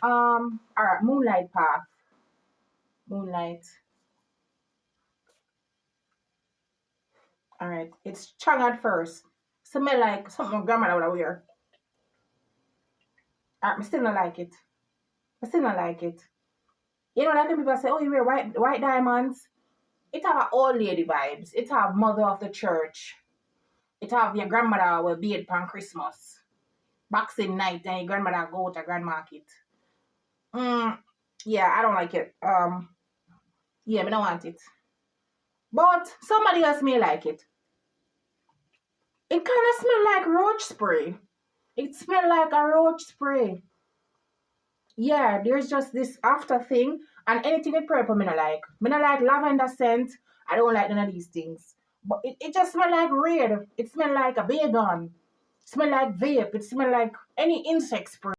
Alright, Moonlight Path. Moonlight. Alright. It's strong at first. Smell like something my grandmother would wear. I still not like it. I still not like it. You know, like when people say, oh, you wear white diamonds. It have a old lady vibes. It have mother of the church. It have your grandmother will be it on Christmas. Boxing night and your grandmother go to grand market. Yeah, I don't like it. Yeah, I don't want it. But somebody else may like it. It kind of smell like roach spray. It smell like a roach spray. Yeah, there's just this after thing. And anything with purple, me not like. Me not like lavender scent. I don't like none of these things. But it just smell like red. It smell like a baygon. It smell like vape. It smell like any insect spray.